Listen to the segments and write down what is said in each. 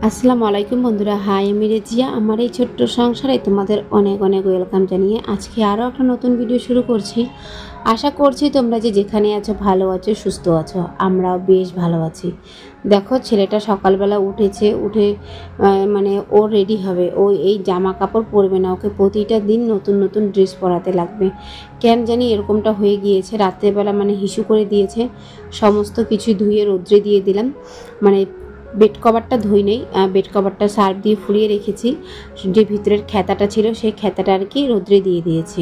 আসসালামু আলাইকুম বন্ধুরা। হাই, আমি রেজিয়া। আমার এই ছোট্ট সংসারে তোমাদের অনেক অনেক ওয়েলকাম জানিয়ে আজকে আরও একটা নতুন ভিডিও শুরু করছি। আশা করছি তোমরা যে যেখানে আছো ভালো আছো, সুস্থ আছো। আমরাও বেশ ভালো আছি। দেখো, ছেলেটা সকালবেলা উঠে মানে ও রেডি হবে। ও এই জামা কাপড় পরবে না, ওকে প্রতিটা দিন নতুন নতুন ড্রেস পরাতে লাগবে। কেন জানি এরকমটা হয়ে গিয়েছে। রাত্রেবেলা মানে হিসু করে দিয়েছে, সমস্ত কিছু ধুয়ে রোদ্রে দিয়ে দিলাম। মানে বেড কভারটা ধুই নেই, বেড কভারটা সার্ফ দিয়ে ফুলিয়ে রেখেছি। যে ভিতরের খ্যাতাটা ছিল সেই খ্যাতাটা আর কি রোদ্রে দিয়ে দিয়েছি।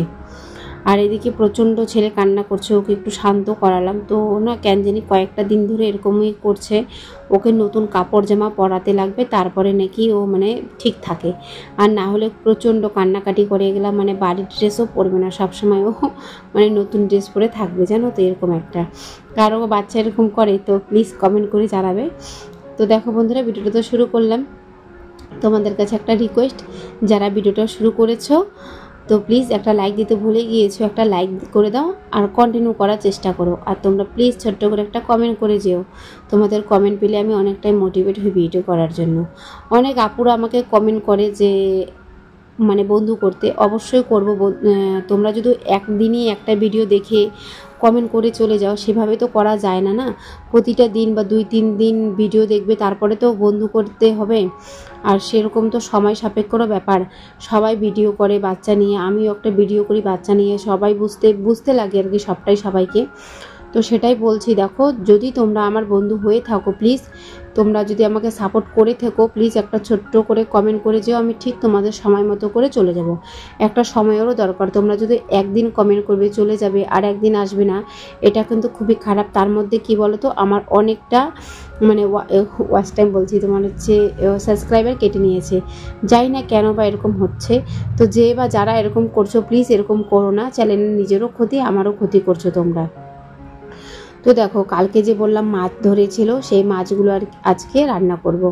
আর এদিকে প্রচণ্ড ছেলে কান্না করছে, ওকে একটু শান্ত করালাম। তো না কেন জানি কয়েকটা দিন ধরে এরকমই করছে। ওকে নতুন কাপড় জামা পরাতে লাগবে, তারপরে নাকি ও মানে ঠিক থাকে। আর না হলে প্রচণ্ড কান্নাকাটি করে গেলাম, মানে বাড়ির ড্রেসও পরবে না, সবসময় ও মানে নতুন ড্রেস পরে থাকবে, জানো তো। এরকম একটা কারো বাচ্চা এরকম করে তো প্লিজ কমেন্ট করে জানাবে। তো দেখো বন্ধুরা, ভিডিওটা তো শুরু করলাম। তোমাদের কাছে একটা রিকোয়েস্ট, যারা ভিডিওটা শুরু করেছো তো প্লিজ একটা লাইক দিতে ভুলে গিয়েছো, একটা লাইক করে দাও আর কন্টিনিউ করার চেষ্টা করো। আর তোমরা প্লিজ ছোট্ট করে একটা কমেন্ট করে যেও। তোমাদের কমেন্ট পেলে আমি অনেকটাই মোটিভেট হই ভিডিও করার জন্য। অনেক আপুরা আমাকে কমেন্ট করে যে মানে বন্ধু করতে, অবশ্যই করব। তোমরা যদি একদিনই একটা ভিডিও দেখে কমেন্ট করে চলে যাও, সেভাবে তো করা যায় না। না, প্রতিটা দিন বা 2-3 দিন ভিডিও দেখবে, তারপরে তো বন্ধু করতে হবে। আর সেরকম তো সময় সাপেক্ষরও ব্যাপার। সবাই ভিডিও করে বাচ্চা নিয়ে, আমিও একটা ভিডিও করি বাচ্চা নিয়ে। সবাই বুঝতে লাগে আর কি, সবটাই সবাইকে। তো সেটাই বলছি, দেখো যদি তোমরা আমার বন্ধু হয়ে থাকো প্লিজ, তোমরা যদি আমাকে সাপোর্ট করে থাকো প্লিজ একটা ছোট্ট করে কমেন্ট করে যেও। আমি ঠিক তোমাদের সময় মতো করে চলে যাব। একটা সময়েরও দরকার। তোমরা যদি একদিন কমেন্ট করবে চলে যাবে আর একদিন আসবে না, এটা কিন্তু খুবই খারাপ। তার মধ্যে কি বলো তো, আমার অনেকটা মানে ওয়াচ টাইম বলছি, তোমার হচ্ছে সাবস্ক্রাইবার কেটে নিয়েছে। জানি না কেন বা এরকম হচ্ছে। তো যে বা যারা এরকম করছো প্লিজ এরকম করো না। চ্যানেলের নিজেরও ক্ষতি, আমারও ক্ষতি করছো তোমরা। তো দেখো, কালকে যে বললাম মাছ ধরেছিল, সেই মাছগুলো আর আজকে রান্না করব।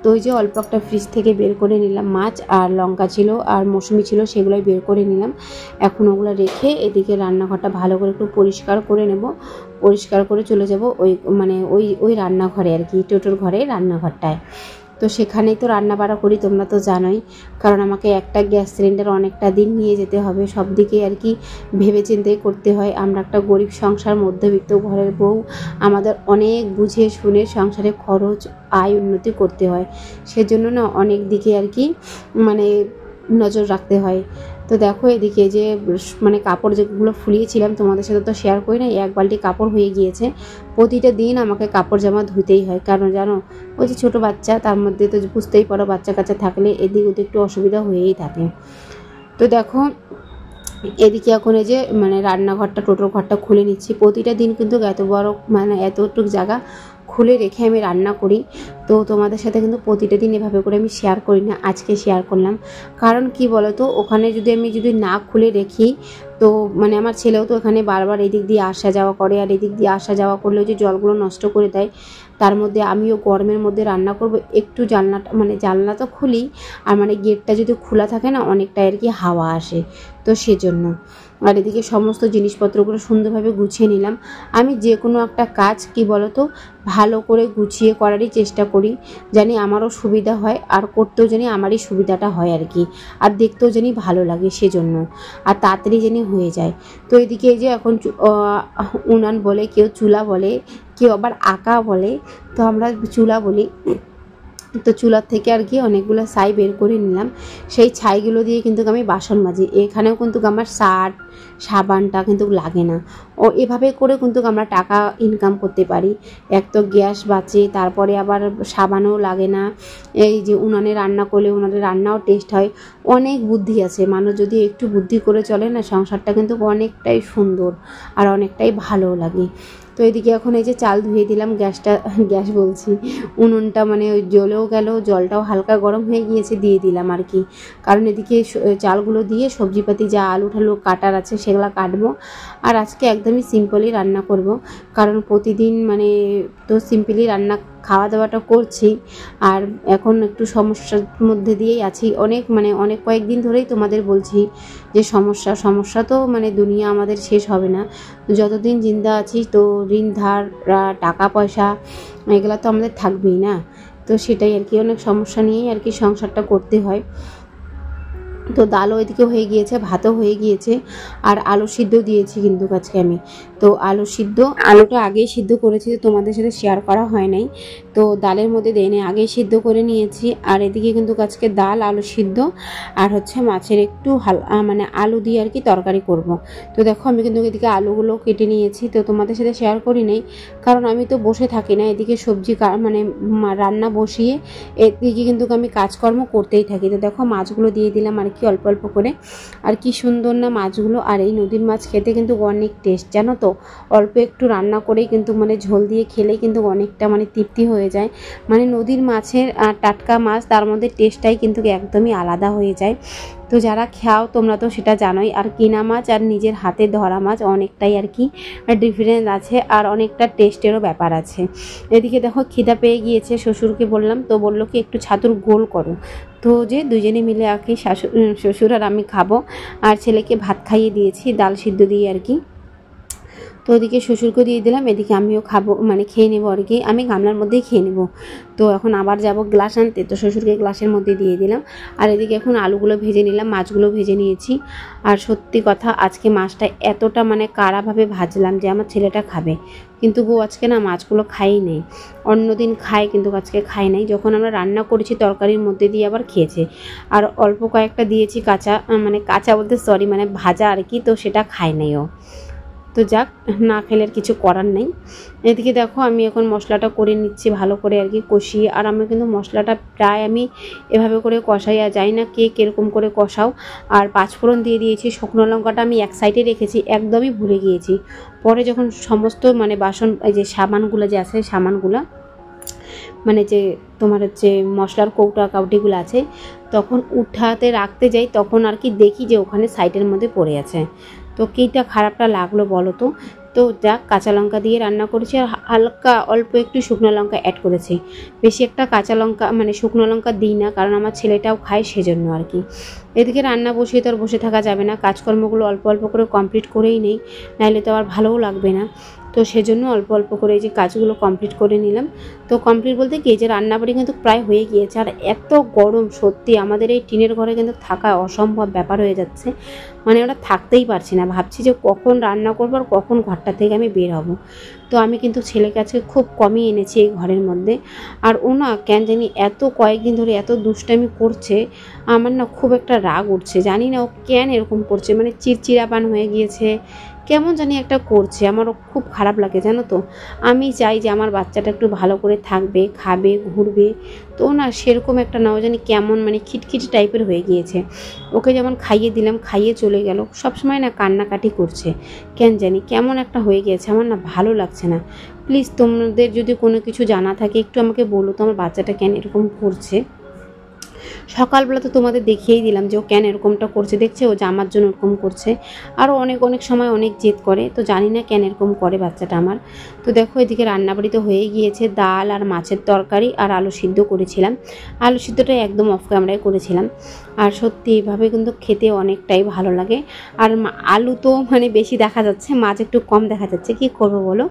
তো ওই যে অল্প একটা ফ্রিজ থেকে বের করে নিলাম মাছ, আর লঙ্কা ছিল আর মৌসুমি ছিল, সেগুলোই বের করে নিলাম। এখন ওগুলো রেখে এদিকে রান্নাঘরটা ভালো করে একটু পরিষ্কার করে নেব। পরিষ্কার করে চলে যাব ওই মানে ওই রান্নাঘরে আর কি, টোটোর ঘরে রান্নাঘরটায়। তো সেখানেই তো রান্না বাড়া করি, তোমরা তো জানোই। কারণ আমাকে একটা গ্যাস সিলিন্ডার অনেকটা দিন নিয়ে যেতে হবে, সব দিকে আর কি ভেবে চিন্তেই করতে হয়। আমরা একটা গরিব সংসার, মধ্যবিত্ত ঘরের বউ, আমাদের অনেক বুঝে শুনে সংসারে খরচ আয় উন্নতি করতে হয়। সেজন্য না অনেক দিকে আর কি মানে নজর রাখতে হয়। তো দেখো এদিকে যে মানে কাপড় যেগুলো ফুলিয়েছিলাম তোমাদের সাথে তো শেয়ার করি না, 1 বালতি কাপড় হয়ে গিয়েছে। প্রতিটা দিন আমাকে কাপড় জামা ধুতেই হয়, কারণ জানো ওই যে ছোটো বাচ্চা, তার মধ্যে তো বুঝতেই পারো বাচ্চা কাচ্চা থাকলে এদিক ওদিক একটু অসুবিধা হয়েই থাকে। তো দেখো এদিকে এখন এই যে মানে রান্নাঘরটা, টোটোর ঘরটা খুলে নিচ্ছি। প্রতিটা দিন কিন্তু এত বড় মানে এতটুকু জায়গা খুলে রেখে আমি রান্না করি। তো তোমাদের সাথে কিন্তু প্রতিটা দিন এভাবে করে আমি শেয়ার করি না, আজকে শেয়ার করলাম। কারণ কি বলো তো, ওখানে যদি না খুলে রেখি তো মানে আমার ছেলেও তো এখানে বারবার এদিক দিয়ে আসা যাওয়া করে, আর এদিক দিয়ে আসা যাওয়া করলে যে জলগুলো নষ্ট করে দেয়। তার মধ্যে আমিও গরমের মধ্যে রান্না করব, একটু জানলা তো খুলি, আর মানে গেটটা যদি খোলা থাকে না অনেকটা আর কি হাওয়া আসে, তো সেজন্য। আর এদিকে সমস্ত জিনিসপত্রগুলো সুন্দরভাবে গুছিয়ে নিলাম। আমি যে কোনো একটা কাজ কি বলতো ভালো করে গুছিয়ে করারই চেষ্টা করি, জানি আমারও সুবিধা হয়, আর করতেও জানি আমারই সুবিধাটা হয় আর কি, আর দেখতেও জানি ভালো লাগে, সেজন্য। আর তাড়াতাড়ি জানি হয়ে যায়। তো এদিকে এই যে এখন উনান বলে, কেউ চুলা বলে, কেউ আবার আঁকা বলে, তো আমরা চুলা বলি। তো চুলার থেকে আর কি অনেকগুলো ছাই বের করে নিলাম। সেই ছাইগুলো দিয়ে কিন্তু আমি বাসন মাজি। এখানেও কিন্তু আমার সার্ফ সাবানটা কিন্তু লাগে না। ও এভাবে করে কিন্তু আমরা টাকা ইনকাম করতে পারি। এক তো গ্যাস বাঁচে, তারপরে আবার সাবানও লাগে না। এই যে উনানে রান্না করলে উনানে রান্নাও টেস্ট হয়। অনেক বুদ্ধি আছে, মানুষ যদি একটু বুদ্ধি করে চলে না, সংসারটা কিন্তু অনেকটাই সুন্দর আর অনেকটাই ভালো লাগে। তো এদিকে এখন এই যে চাল ধুয়ে দিলাম, গ্যাস বলছি উনুনটা মানে ওই জ্বলেও গেল, জলটাও হালকা গরম হয়ে গিয়েছে, দিয়ে দিলাম আর কি। কারণ এদিকে চালগুলো দিয়ে সবজিপাতি যা আলু ঠালু কাটার আছে সেগুলো কাটবো। আর আজকে একদমই সিম্পলই রান্না করব, কারণ প্রতিদিন মানে তো সিম্পলই রান্না খাওয়া দাওয়াটা করছি। আর এখন একটু সমস্যার মধ্যে দিয়েই আছি, অনেক কয়েকদিন ধরেই তোমাদের বলছি যে সমস্যা তো মানে দুনিয়া আমাদের শেষ হবে না যতদিন জিন্দা আছি। তো ঋণ ধার টাকা পয়সা এগুলো তো আমাদের থাকবেই না। তো সেটাই আর কি, অনেক সমস্যা নিয়েই আর কি সংসারটা করতে হয়। তো ডালও এদিকে হয়ে গিয়েছে, ভাতও হয়ে গিয়েছে, আর আলু সিদ্ধ দিয়েছি কিন্তু আজকে আমি। তো আলুটা আগেই সিদ্ধ করেছি, তোমাদের সাথে শেয়ার করা হয় নাই, তো ডালের মধ্যে দিয়ে নিয়ে আগেই সিদ্ধ করে নিয়েছি। আর এদিকে কিন্তু আজকে ডাল, আলু সিদ্ধ আর হচ্ছে মাছের একটু মানে আলু দিয়ে আর কি তরকারি করব। তো দেখো আমি কিন্তু এদিকে আলুগুলো কেটে নিয়েছি, তো তোমাদের সাথে শেয়ার করি নাই কারণ আমি তো বসে থাকি না, এদিকে সবজি মানে রান্না বসিয়ে এদিকে কিন্তু আমি কাজকর্ম করতেই থাকি। তো দেখো মাছগুলো দিয়ে দিলাম আর কি অল্প অল্প করে, আর কি সুন্দর না মাছগুলো। আর এই নদীর মাছ খেতে কিন্তু অনেক টেস্ট, জানো তো, অল্প একটু রান্না করেই কিন্তু মানে ঝোল দিয়ে খেলেই কিন্তু অনেকটা মানে তৃপ্তি হয়ে যায়। মানে নদীর মাছের টাটকা মাছ, তার মধ্যে টেস্টটাই কিন্তু একদমই আলাদা হয়ে যায়। তো যারা খাও তোমরা তো সেটা জানোই। আর কিনা মাছ আর নিজের হাতে ধরা মাছ অনেকটাই আর কি ডিফারেন্স আছে, আর অনেকটা টেস্টেরও ব্যাপার আছে। এদিকে দেখো খিদা পেয়ে গিয়েছে, শ্বশুরকে বললাম, তো বললো কি একটু ছাতুর গোল করো। তো যে দুজনে মিলে আর কি শ্বশুর আর আমি খাবো, আর ছেলেকে ভাত খাইয়ে দিয়েছি ডাল সিদ্ধ দিয়ে আর কি। তো ওদিকে শ্বশুরকে দিয়ে দিলাম, এদিকে আমিও খাবো, মানে খেয়ে নেবো আর কি, আমি গামলার মধ্যেই খেয়ে নেবো। তো এখন আবার যাব গ্লাস আনতে, তো শ্বশুরকে গ্লাসের মধ্যে দিয়ে দিলাম। আর এদিকে এখন আলুগুলো ভেজে নিলাম, মাছগুলো ভেজে নিয়েছি। আর সত্যি কথা আজকে মাছটা এতটা মানে কারাভাবে ভাজলাম যে আমার ছেলেটা খাবে, কিন্তু গো আজকে না মাছগুলো খাই নেই। অন্যদিন খায় কিন্তু আজকে খাই নাই, যখন আমরা রান্না করেছি তরকারির মধ্যে দিয়ে আবার খেয়েছে। আর অল্প কয়েকটা দিয়েছি কাঁচা, মানে কাঁচা বলতে সরি মানে ভাজা আর কি, তো সেটা খায় নাই ও। তো যাক, না খেলে আর কিছু করার নেই। এদিকে দেখো আমি এখন মশলাটা করে নিচ্ছি ভালো করে আর কি কষিয়ে। আর আমি কিন্তু মশলাটা প্রায় আমি এভাবে করে কষাই, আর যাই না কে কীরকম করে কষাও। আর পাঁচফোড়ন দিয়ে দিয়েছি, শুকনো লঙ্কাটা আমি এক সাইডে রেখেছি, একদমই ভুলে গিয়েছি। পরে যখন সমস্ত মানে বাসন এই যে সামানগুলো যে আছে, সামানগুলো মানে যে তোমার হচ্ছে মশলার কৌটা কাউটিগুলো আছে, তখন উঠাতে রাখতে যাই, তখন আর কি দেখি যে ওখানে সাইডের মধ্যে পড়ে আছে। তো কীটা খারাপটা লাগলো বলো তো। তো যাক, কাঁচা লঙ্কা দিয়ে রান্না করেছি, আর হালকা অল্প একটু শুকনো লঙ্কা অ্যাড করেছি। বেশি একটা কাঁচা লঙ্কা মানে শুকনো লঙ্কা দিই না, কারণ আমার ছেলেটাও খায় সেজন্য আর কি। এদিকে রান্না বসিয়ে তো আর বসে থাকা যাবে না, কাজকর্মগুলো অল্প অল্প করে কমপ্লিট করেই নেই, নাহলে তো আর ভালোও লাগবে না। তো সেজন্য অল্প অল্প করে এই যে কাজগুলো কমপ্লিট করে নিলাম। তো কমপ্লিট বলতে কি, যে রান্নাবাড়ি কিন্তু প্রায় হয়ে গিয়েছে। আর এত গরম, সত্যি আমাদের এই টিনের ঘরে কিন্তু থাকা অসম্ভব ব্যাপার হয়ে যাচ্ছে, মানে ওরা থাকতেই পারছি না। ভাবছি যে কখন রান্না করবো আর কখন ঘরটা থেকে আমি বের হব। তো আমি কিন্তু ছেলেকে আজকে খুব কমই এনেছি এই ঘরের মধ্যে। আর ও না কেন জানি এত কয়েকদিন ধরে এত দুষ্টামি করছে, আমার না খুব একটা রাগ উঠছে, জানি না ও কেন এরকম করছে, মানে চিড়চিড়াপান হয়ে গিয়েছে, কেমন জানি একটা করছে, আমারও খুব খারাপ লাগে জানো তো। আমি চাই যে আমার বাচ্চাটা একটু ভালো করে থাকবে, খাবে, ঘুরবে, তো না সেরকম একটা নাও জানি কেমন মানে খিটখিটি টাইপের হয়ে গিয়েছে। ওকে যেমন খাইয়ে দিলাম, খাইয়ে চলে গেল, সবসময় না কান্নাকাটি করছে, কেন জানি কেমন একটা হয়ে গিয়েছে, আমার না ভালো লাগছে না। প্লিজ তোমাদের যদি কোনো কিছু জানা থাকে একটু আমাকে বলো তো, আমার বাচ্চাটা কেন এরকম করছে। সকালবেলা তো তোমাদের দেখিয়েই দিলাম যে ও কেন এরকমটা করছে, দেখছে ও জামার জন্য এরকম করছে। আরও অনেক অনেক সময় অনেক জেদ করে, তো জানি না কেন এরকম করে বাচ্চাটা আমার। তো দেখো এদিকে রান্নাবাড়ি তো হয়ে গিয়েছে, ডাল আর মাছের তরকারি আর আলু সিদ্ধ করেছিলাম। আলু সিদ্ধটা একদম অফ ক্যামেরায় করেছিলাম। আর সত্যি এইভাবে কিন্তু খেতে অনেকটাই ভালো লাগে। আর আলু তো মানে বেশি দেখা যাচ্ছে, মাছ একটু কম দেখা যাচ্ছে, কি করবো বলো,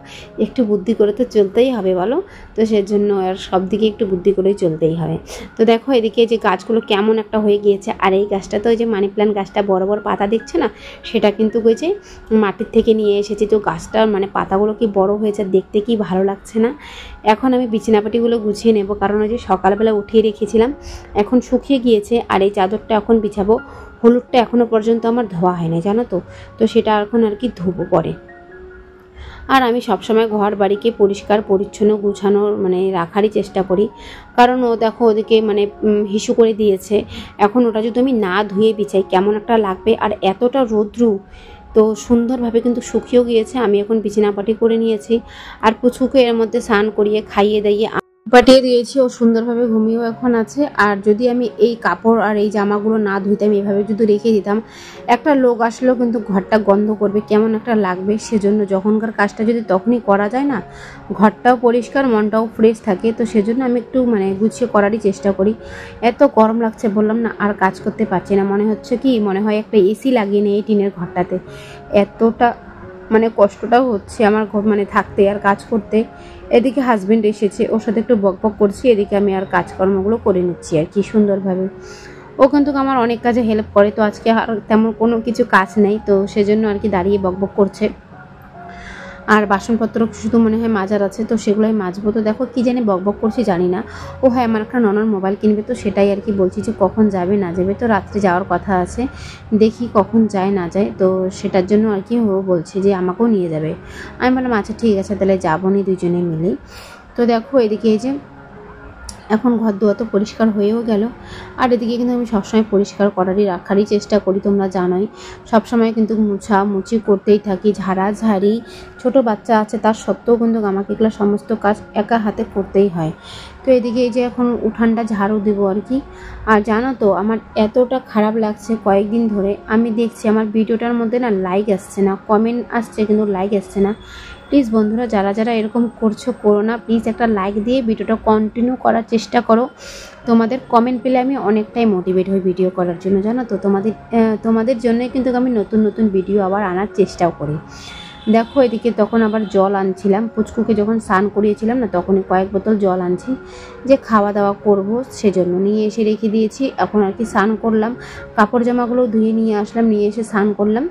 একটু বুদ্ধি করে তো চলতেই হবে বলো। তো সেজন্য আর সব দিকে একটু বুদ্ধি করেই চলতেই হবে। তো দেখো এদিকে যে গাছগুলো কেমন একটা হয়ে গিয়েছে। আর এই গাছটা তো ওই যে মানি প্ল্যান্ট গাছটা বড় বড় পাতা দেখছে না, সেটা কিন্তু ওই যে মাটির থেকে নিয়ে এসেছি। তো গাছটার মানে পাতাগুলো কি বড় হয়েছে, দেখতে কি ভালো লাগছে না। এখন আমি বিছানাপাটিগুলো গুছিয়ে নেব, কারণ ওই যে সকালবেলা উঠিয়ে রেখেছিলাম, এখন শুকিয়ে গিয়েছে। আর এই চাদরটা এখন বিছাবো, হলুদটা এখনও পর্যন্ত আমার ধোয়া হয়নি জানো তো, তো সেটা এখন আর কি ধুবো পরে। আর আমি সবসময় ঘর বাড়িকে পরিষ্কার পরিচ্ছন্ন গুছানোর মানে রাখারই চেষ্টা করি, কারণ ও দেখো ওদিকে মানে হিসু করে দিয়েছে, এখন ওটা যদি আমি না ধুয়ে বিছাই কেমন একটা লাগবে। আর এতটা রৌদ্র, তো সুন্দরভাবে কিন্তু শুকিয়েও গিয়েছে। আমি এখন বিছানাপাটি করে নিয়েছি, আর পুচকুকে এর মধ্যে স্নান করিয়ে খাইয়ে দাইয়ে পাঠিয়ে দিয়েছি, ও সুন্দরভাবে ঘুমিয়েও এখন আছে। আর যদি আমি এই কাপড় আর এই জামাগুলো না ধুইতাম, এভাবে যদি রেখে দিতাম, একটা লোক আসলেও কিন্তু ঘরটা গন্ধ করবে, কেমন একটা লাগবে। সেজন্য যখনকার কাজটা যদি তখনই করা যায় না, ঘরটাও পরিষ্কার, মনটাও ফ্রেশ থাকে। তো সেজন্য আমি একটু মানে গুছিয়ে করারই চেষ্টা করি। এত গরম লাগছে বললাম না, আর কাজ করতে পারছি না, মনে হচ্ছে কি মনে হয় একটা এসি লাগিয়ে নেই এই টিনের ঘরটাতে, এতটা মানে কষ্টটাও হচ্ছে আমার মানে থাকতে আর কাজ করতে। এদিকে হাজবেন্ড এসেছে, ওর সাথে একটু বকবক করছি, এদিকে আমি আর কাজকর্মগুলো করে নিচ্ছি আর কি সুন্দরভাবে। ও কিন্তু আমার অনেক কাজে হেল্প করে, তো আজকে আর তেমন কোনো কিছু কাজ নেই, তো সেজন্য আর কি দাঁড়িয়ে বকবক করছে। আর বাসনপত্র শুধু মনে হয় মাজার আছে, তো সেগুলোই মাজবো। তো দেখো কী জানি বকবক করছি জানি না। ও হ্যাঁ, আমার একটা ননদ মোবাইল কিনবে, তো সেটাই আর কি বলছি যে কখন যাবে না যাবে। তো রাত্রে যাওয়ার কথা আছে, দেখি কখন যায় না যায়। তো সেটার জন্য আর কি ও বলছে যে আমাকেও নিয়ে যাবে। আমি বললাম আচ্ছা ঠিক আছে, তাহলে যাবো নি দুজনে মিলেই। তো দেখো এদিকে এই যে এখন ঘর দুয়ার তো পরিষ্কার হয়েও গেল। আর এদিকে কিন্তু আমি সবসময় পরিষ্কার রাখারই চেষ্টা করি, তোমরা জানোই। সবসময় কিন্তু মুছি করতেই থাকি, ঝাড়াঝাড়ি। ছোট বাচ্চা আছে, তার সত্ত্বেও কিন্তু আমাকে এগুলো সমস্ত কাজ একা হাতে করতেই হয়। তো এদিকে এই যে এখন উঠানটা ঝাড়ু দেবো আর কি। আর জানো তো আমার এতটা খারাপ লাগছে কয়েকদিন ধরে, আমি দেখছি আমার ভিডিওটার মধ্যে না লাইক আসছে না, কমেন্ট আসছে কিন্তু লাইক আসছে না। প্লিজ বন্ধুরা, যারা যারা এরকম করো না, প্লিজ একটা লাইক দিয়ে ভিডিওটা কন্টিনিউ করার চেষ্টা করো। তোমাদের কমেন্ট পেলে আমি অনেকটাই মোটিভেট হই ভিডিও করার জন্য, জানো তো। তোমাদের জন্যই কিন্তু আমি নতুন নতুন ভিডিও আবার আনার চেষ্টাও করি। দেখো এদিকে তখন আবার জল আনছিলাম, পুচকুকে যখন স্নান করিয়েছিলাম না, তখনই কয়েক বোতল জল আনছি যে খাওয়া দাওয়া করব, সেজন্য নিয়ে এসে রেখে দিয়েছি। এখন আর কি স্নান করলাম, কাপড় জামাগুলো ধুয়ে নিয়ে আসলাম, নিয়ে এসে স্নান করলাম।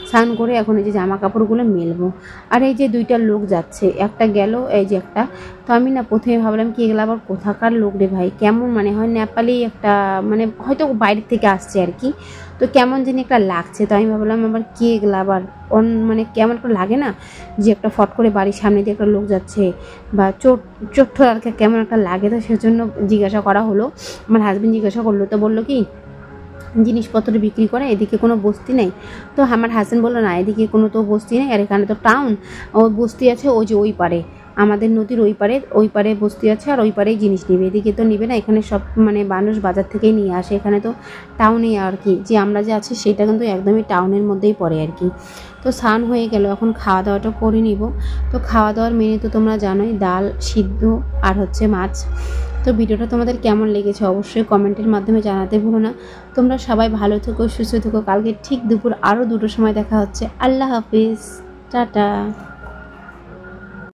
স্নান করে এখন এই যে জামা কাপড়গুলো মেলবো। আর এই যে দুইটা লোক যাচ্ছে, একটা গেল, এই যে একটা। তো আমি না প্রথমে ভাবলাম কি এগুলো আবার কোথাকার লোক রে ভাই, কেমন মানে হয় নেপালি একটা, মানে হয়তো বাইরের থেকে আসছে আর কি। তো কেমন জানি একটা লাগছে, তো আমি ভাবলাম আবার কি এগুলো আবার মানে কেমন একটা লাগে না, যে একটা ফট করে বাড়ির সামনে দিয়ে একটা লোক যাচ্ছে বা চোট্ট আর কেমন একটা লাগে। তো সেজন্য জিজ্ঞাসা করা হলো, আমার হাজবেন্ড জিজ্ঞাসা করলো, তো বললো কি জিনিসপত্র বিক্রি করে, এদিকে কোনো বস্তি নেই। তো আমার হাজবেন্ড বললো না, এদিকে কোনো তো বস্তি নেই, আর এখানে তো টাউন। ওই বস্তি আছে ওই যে ওই পারে, আমাদের নদীর ওই পারে বস্তি আছে, আর ওই পারেই জিনিস নেবে, এদিকে তো নেবে না। এখানে সব মানে মানুষ বাজার থেকেই নিয়ে আসে, এখানে তো টাউনে আর কি, যে আমরা যে আছি সেটা কিন্তু একদমই টাউনের মধ্যেই পড়ে আর কি। তো স্নান হয়ে গেল, এখন খাওয়া দাওয়াটা করে নিব। তো খাওয়া দাওয়ার মেনু তো তোমরা জানোই, ডাল সিদ্ধ আর হচ্ছে মাছ। তো ভিডিওটা তোমাদের কেমন লেগেছে অবশ্যই কমেন্টের মাধ্যমে জানাতে ভুলো না। তোমরা সবাই ভালো থেকো, সুস্থ থেকো। কালকে ঠিক দুপুর আরও 2টোর সময় দেখা হচ্ছে। আল্লাহ হাফিজ, টাটা।